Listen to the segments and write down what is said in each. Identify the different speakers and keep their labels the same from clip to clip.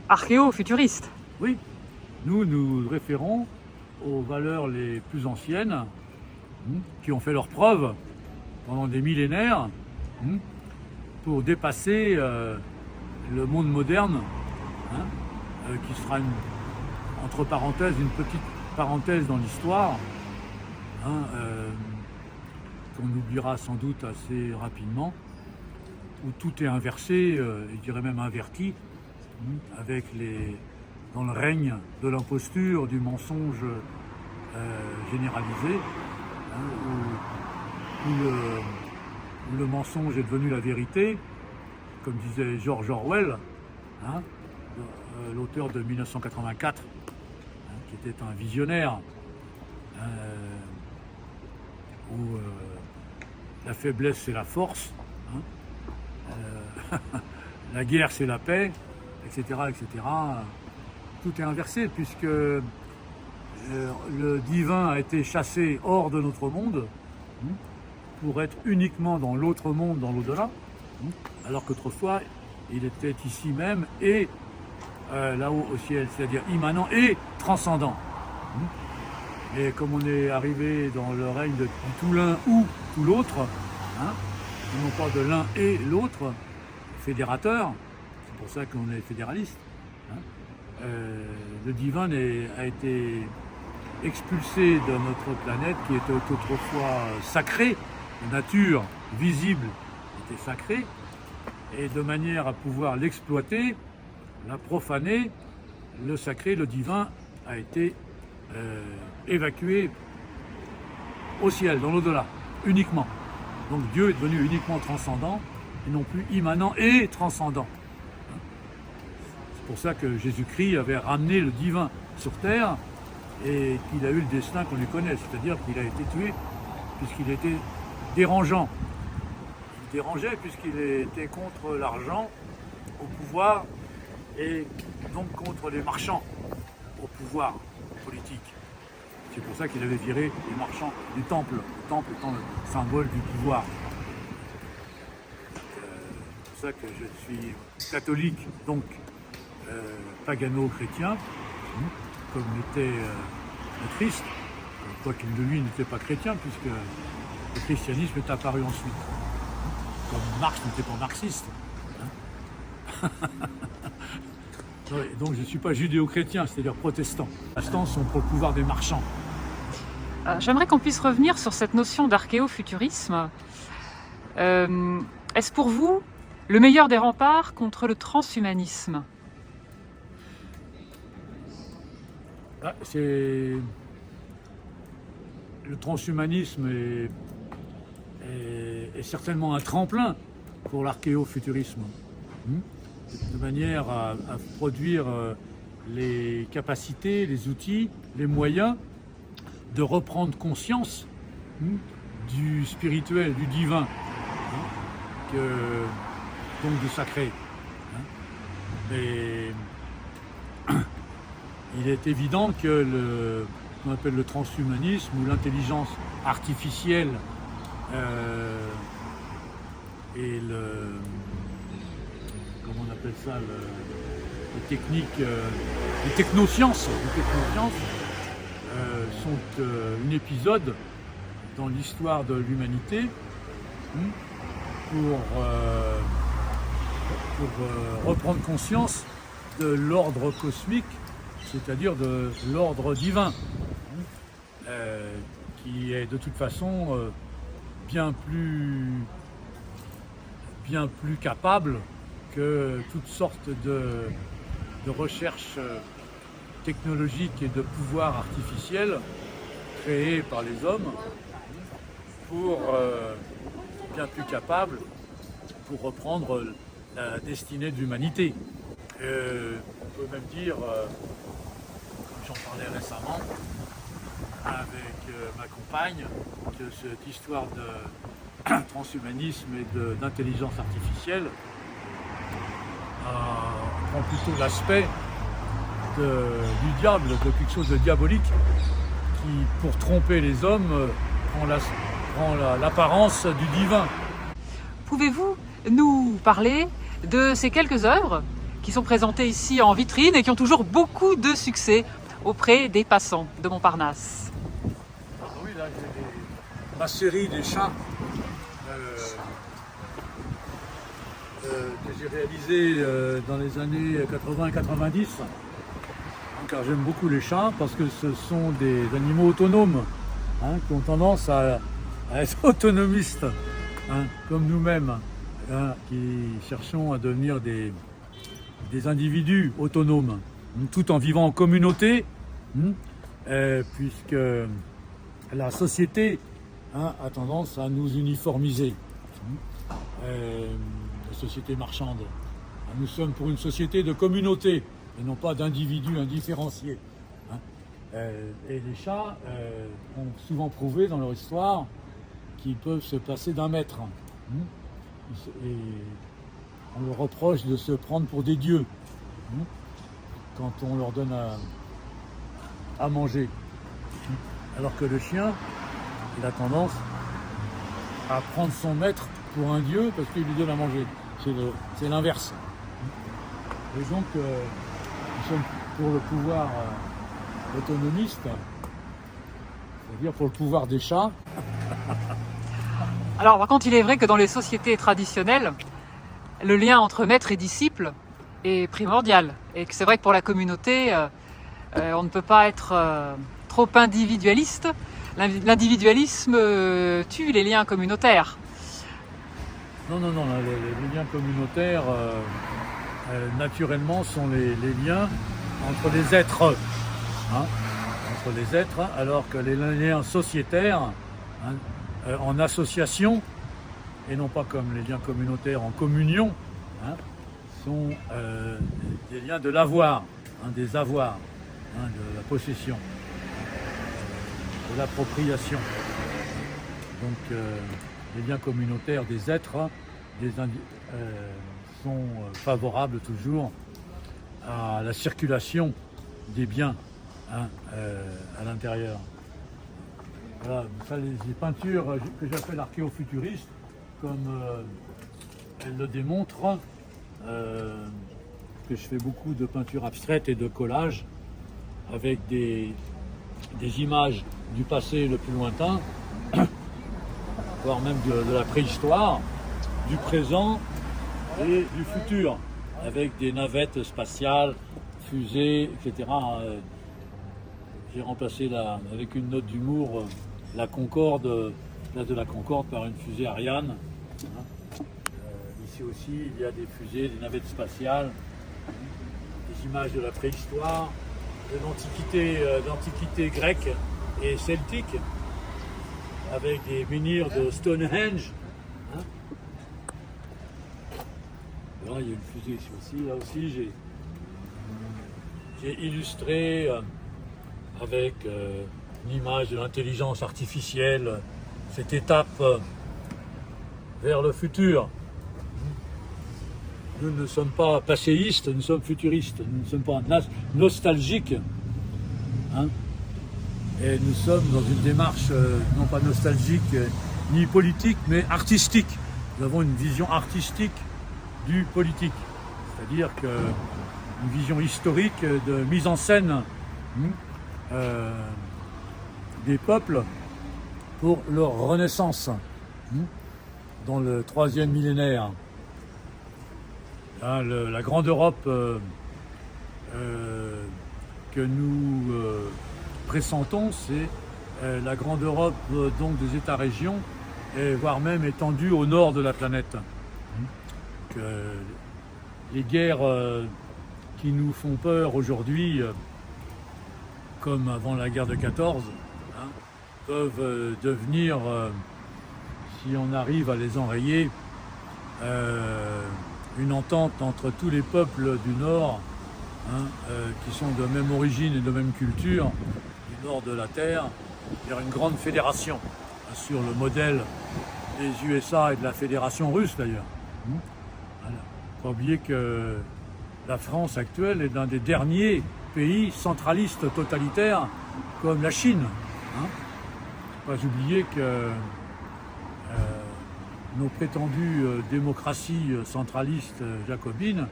Speaker 1: archéo-futuriste.
Speaker 2: Oui, nous nous référons aux valeurs les plus anciennes, qui ont fait leurs preuves pendant des millénaires, pour dépasser le monde moderne, qui sera entre parenthèses, une petite parenthèse dans l'histoire, qu'on oubliera sans doute assez rapidement, où tout est inversé, je dirais même inverti, avec dans le règne de l'imposture, du mensonge généralisé, où le mensonge est devenu la vérité, comme disait George Orwell, l'auteur de 1984, qui était un visionnaire, où la faiblesse c'est la force, la guerre c'est la paix, etc., etc. Tout est inversé puisque le divin a été chassé hors de notre monde pour être uniquement dans l'autre monde, dans l'au-delà, alors qu'autrefois il était ici même et là-haut au ciel, c'est-à-dire immanent et transcendant. Et comme on est arrivé dans le règne de tout l'un ou tout l'autre, non pas de l'un et l'autre, fédérateur, c'est pour ça qu'on est fédéraliste, le divin a été expulsé de notre planète qui était autrefois sacrée, la nature visible était sacrée, et de manière à pouvoir l'exploiter, la profaner, le sacré, le divin a été évacué au ciel, dans l'au-delà, uniquement. Donc Dieu est devenu uniquement transcendant et non plus immanent et transcendant. C'est pour ça que Jésus-Christ avait ramené le divin sur terre et qu'il a eu le destin qu'on lui connaît, c'est-à-dire qu'il a été tué puisqu'il était dérangeant. Il dérangeait puisqu'il était contre l'argent au pouvoir et donc contre les marchands au pouvoir politique. C'est pour ça qu'il avait viré les marchands du temple, le temple étant le symbole du pouvoir. C'est pour ça que je suis catholique, donc pagano-chrétien, comme l'était le Christ, quoiqu'il de lui n'était pas chrétien, puisque le christianisme est apparu ensuite. Comme Marx n'était pas marxiste. Donc je ne suis pas judéo-chrétien, c'est-à-dire protestant. Les protestants sont pour le pouvoir des marchands.
Speaker 1: J'aimerais qu'on puisse revenir sur cette notion d'archéofuturisme. Est-ce pour vous le meilleur des remparts contre le transhumanisme?
Speaker 2: Le transhumanisme est certainement un tremplin pour l'archéofuturisme, de manière à produire les capacités, les outils, les moyens de reprendre conscience du spirituel, du divin, donc du sacré. Mais il est évident que qu'on appelle le transhumanisme ou l'intelligence artificielle et comment on appelle ça, les techniques, les technosciences sont un épisode dans l'histoire de l'humanité pour reprendre conscience de l'ordre cosmique, c'est-à-dire de l'ordre divin, qui est de toute façon bien plus capable que toutes sortes de recherches technologiques et de pouvoirs artificiels créés par les hommes pour bien plus capable pour reprendre la destinée de l'humanité. On peut même dire, comme j'en parlais récemment avec ma compagne, que cette histoire de transhumanisme et d'intelligence artificielle prend plutôt l'aspect du diable, de quelque chose de diabolique qui, pour tromper les hommes, prend l'apparence du divin.
Speaker 1: Pouvez-vous nous parler de ces quelques œuvres qui sont présentés ici en vitrine et qui ont toujours beaucoup de succès auprès des passants de Montparnasse.
Speaker 2: Oui, là, ma série des chats que j'ai réalisé dans les années 80-90. Car j'aime beaucoup les chats parce que ce sont des animaux autonomes, qui ont tendance à être autonomistes, comme nous-mêmes, qui cherchons à devenir des individus autonomes, tout en vivant en communauté, puisque la société a tendance à nous uniformiser. La société marchande. Nous sommes pour une société de communauté et non pas d'individus indifférenciés. Et les chats ont souvent prouvé dans leur histoire qu'ils peuvent se passer d'un maître. Et on leur reproche de se prendre pour des dieux quand on leur donne à manger. Alors que le chien, il a tendance à prendre son maître pour un dieu parce qu'il lui donne à manger. C'est l'inverse. Et donc, nous sommes pour le pouvoir autonomiste, c'est-à-dire pour le pouvoir des chats.
Speaker 1: Alors par contre, il est vrai que dans les sociétés traditionnelles, le lien entre maître et disciple est primordial. Et que c'est vrai que pour la communauté, on ne peut pas être trop individualiste. L'individualisme tue les liens communautaires.
Speaker 2: Non, les liens communautaires, naturellement, sont les liens entre les êtres. Entre les êtres, alors que les liens sociétaires, en association, et non pas comme les liens communautaires en communion, sont des liens de l'avoir, des avoirs, de la possession, de l'appropriation. Donc les liens communautaires des êtres sont favorables toujours à la circulation des biens à l'intérieur. Voilà, ça, les peintures que j'appelle archéofuturistes, comme elles le démontrent, que je fais beaucoup de peintures abstraites et de collages avec des images du passé le plus lointain, voire même de la préhistoire, du présent et du futur, avec des navettes spatiales, fusées, etc. J'ai remplacé avec une note d'humour la Concorde, place de la Concorde, par une fusée Ariane. Ici aussi, il y a des fusées, des navettes spatiales, des images de la préhistoire, de l'antiquité grecque et celtique, avec des menhirs de Stonehenge. Là, il y a une fusée ici aussi. Là aussi, j'ai illustré avec une image de l'intelligence artificielle cette étape vers le futur. Nous ne sommes pas passéistes, nous sommes futuristes. Nous ne sommes pas nostalgiques. Et nous sommes dans une démarche non pas nostalgique ni politique, mais artistique. Nous avons une vision artistique du politique. C'est-à-dire une vision historique de mise en scène des peuples pour leur renaissance dans le 3e millénaire. La grande Europe que nous pressentons, c'est la grande Europe donc des États-régions, et voire même étendue au nord de la planète. Les guerres qui nous font peur aujourd'hui, comme avant la guerre de 14, peuvent devenir, si on arrive à les enrayer, une entente entre tous les peuples du Nord, qui sont de même origine et de même culture, du nord de la Terre, vers une grande fédération, sur le modèle des USA et de la fédération russe d'ailleurs. Il ne faut pas oublier que la France actuelle est l'un des derniers pays centralistes totalitaires comme la Chine. Il ne faut pas oublier que nos prétendues démocraties centralistes jacobines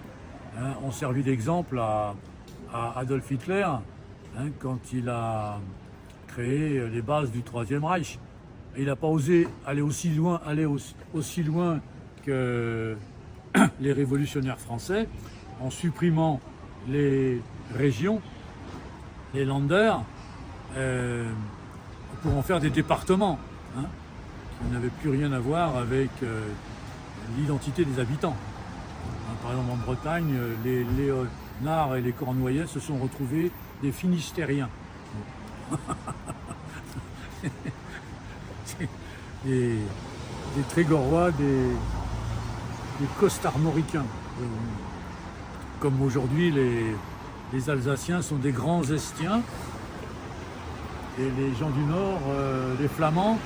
Speaker 2: hein, ont servi d'exemple à Adolf Hitler, hein, quand il a créé les bases du Troisième Reich. Il n'a pas osé aller aussi loin que les révolutionnaires français, en supprimant les régions, les Länder, pour en faire des départements, hein, qui n'avaient plus rien à voir avec l'identité des habitants. Hein, par exemple, en Bretagne, les Léonards et les Cornouaillais se sont retrouvés des Finistériens. des Trégorois, des Costarmoricains. Comme aujourd'hui, les Alsaciens sont des grands Estiens, et les gens du Nord, les Flamands,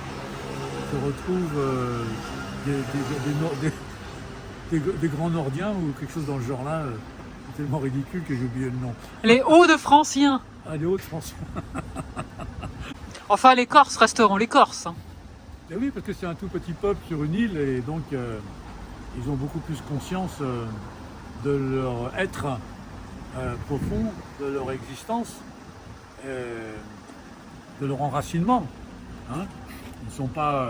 Speaker 2: se retrouvent des grands Nordiens ou quelque chose dans le genre là. C'est tellement ridicule que j'ai oublié le nom.
Speaker 1: Les Hauts-de-Franciens.
Speaker 2: Ah, les Hauts-de-France.
Speaker 1: Enfin, les Corses resteront les Corses. Hein.
Speaker 2: Et oui, parce que c'est un tout petit peuple sur une île, et donc ils ont beaucoup plus conscience de leur être profond, de leur existence, de leur enracinement. Hein. Ils ne sont pas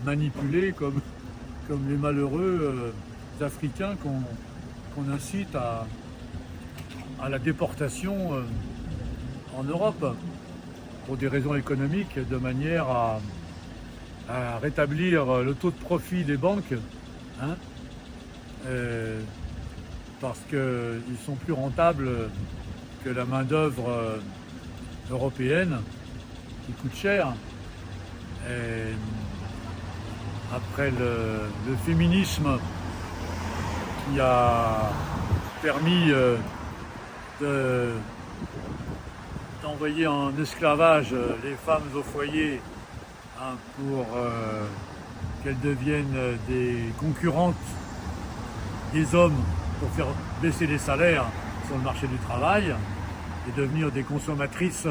Speaker 2: manipulés comme les malheureux Africains qu'on incite à la déportation en Europe pour des raisons économiques, de manière à rétablir le taux de profit des banques, hein, parce qu'ils sont plus rentables que la main-d'œuvre européenne qui coûte cher. Et après le féminisme qui a permis d'envoyer en esclavage les femmes au foyer, hein, pour qu'elles deviennent des concurrentes des hommes pour faire baisser les salaires sur le marché du travail et devenir des consommatrices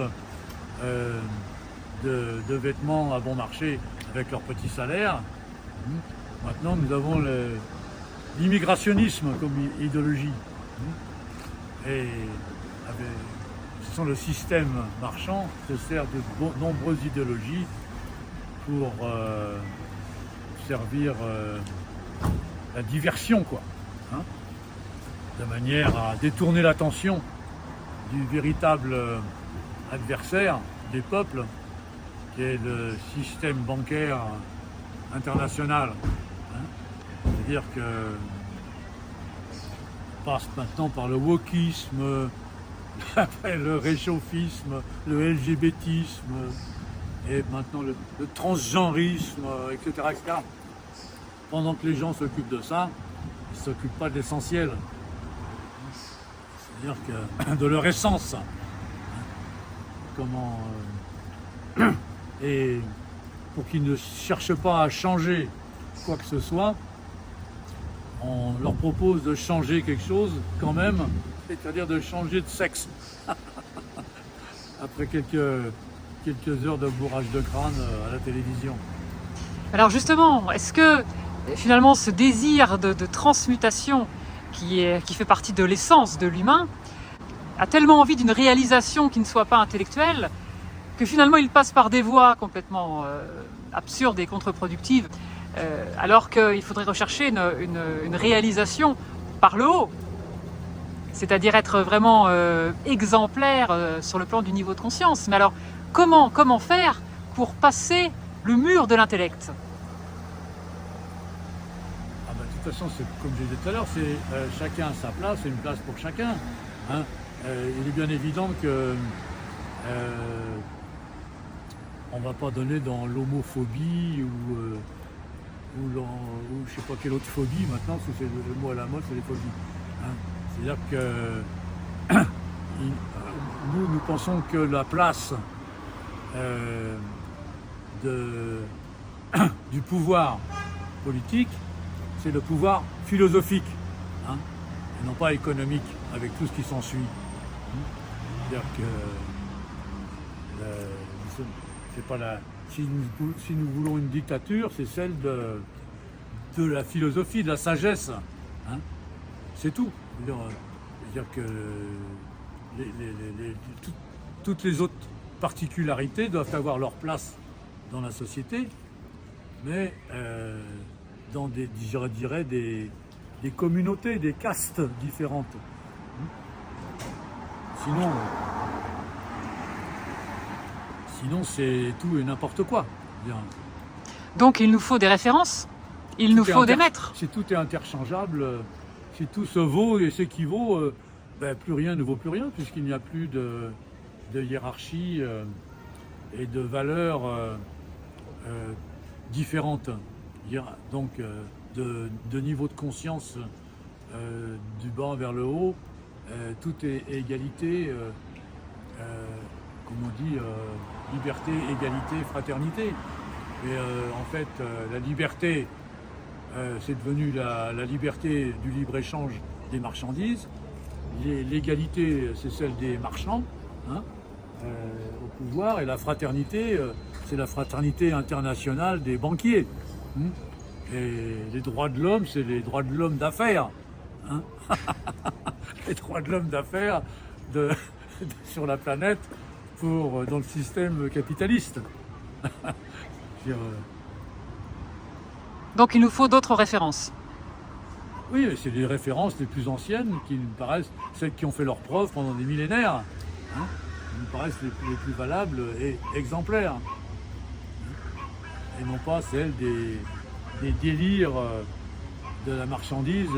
Speaker 2: de vêtements à bon marché avec leur petit salaire. Maintenant, nous avons l'immigrationnisme comme idéologie. Et le système marchand se sert de nombreuses idéologies pour servir la diversion, quoi, hein, de manière à détourner l'attention du véritable adversaire des peuples, qui est le système bancaire international. Hein. C'est-à-dire que on passe maintenant par le wokisme, après le réchauffisme, le LGBTisme, et maintenant le transgenrisme, etc., etc. Pendant que les gens s'occupent de ça, ils ne s'occupent pas de l'essentiel. C'est-à-dire que de leur essence. Comment et pour qu'ils ne cherchent pas à changer quoi que ce soit, on leur propose de changer quelque chose quand même, c'est-à-dire de changer de sexe. Après quelques heures de bourrage de crâne à la télévision.
Speaker 1: Alors justement, est-ce que finalement ce désir de transmutation qui fait partie de l'essence de l'humain a tellement envie d'une réalisation qui ne soit pas intellectuelle que finalement il passe par des voies complètement absurdes et contre-productives, alors qu'il faudrait rechercher une réalisation par le haut, c'est-à-dire être vraiment exemplaire sur le plan du niveau de conscience. Mais alors, comment faire pour passer le mur de l'intellect?
Speaker 2: De toute façon, c'est comme je disais tout à l'heure, c'est chacun a sa place, c'est une place pour chacun. Hein. Il est bien évident que on ne va pas donner dans l'homophobie ou je ne sais pas quelle autre phobie maintenant, parce que c'est le mot à la mode, c'est les phobies. Hein. C'est-à-dire que nous pensons que la place du pouvoir politique, c'est le pouvoir philosophique, hein, et non pas économique, avec tout ce qui s'ensuit. C'est-à-dire que c'est pas si nous voulons une dictature, c'est celle de la philosophie, de la sagesse. Hein, c'est tout. C'est-à-dire que toutes les autres particularités doivent avoir leur place dans la société, mais dans je dirais des communautés, des castes différentes. Sinon c'est tout et n'importe quoi. Bien.
Speaker 1: Donc il nous faut des références, il nous faut des maîtres.
Speaker 2: Si tout est interchangeable, si tout se vaut et s'équivaut, plus rien ne vaut plus rien, puisqu'il n'y a plus de hiérarchie et de valeurs différentes. Donc de niveau de conscience du bas vers le haut, tout est égalité, comme on dit, liberté, égalité, fraternité. Et en fait, la liberté, c'est devenu la liberté du libre-échange des marchandises. L'égalité, c'est celle des marchands au pouvoir. Et la fraternité, c'est la fraternité internationale des banquiers. Et les droits de l'homme, c'est les droits de l'homme d'affaires. Les droits de l'homme d'affaires sur la planète dans le système capitaliste.
Speaker 1: Donc il nous faut d'autres références.
Speaker 2: Oui, c'est les références les plus anciennes qui me paraissent, celles qui ont fait leurs preuves pendant des millénaires, qui me paraissent les plus valables et exemplaires. Et non pas celles des délires de la marchandise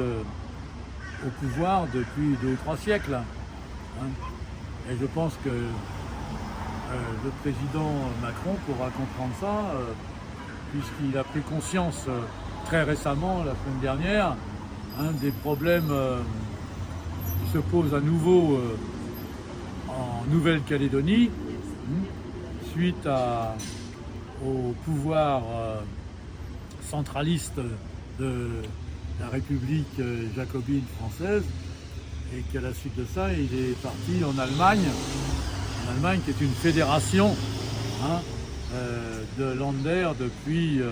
Speaker 2: au pouvoir depuis 2 ou 3 siècles. Et je pense que le président Macron pourra comprendre ça, puisqu'il a pris conscience très récemment, la semaine dernière, des problèmes qui se posent à nouveau en Nouvelle-Calédonie, suite au pouvoir centraliste de la République jacobine française, et qu'à la suite de ça, il est parti en Allemagne qui est une fédération de Länder depuis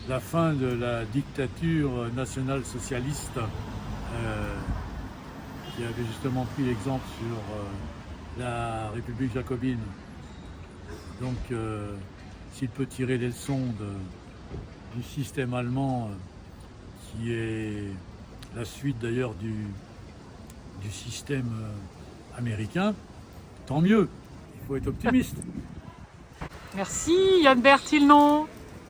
Speaker 2: la fin de la dictature nationale-socialiste, qui avait justement pris l'exemple sur la République jacobine. Donc, s'il peut tirer les leçons du système allemand, qui est la suite d'ailleurs du système américain, tant mieux. Il faut être optimiste.
Speaker 1: Merci Yann Bertillon.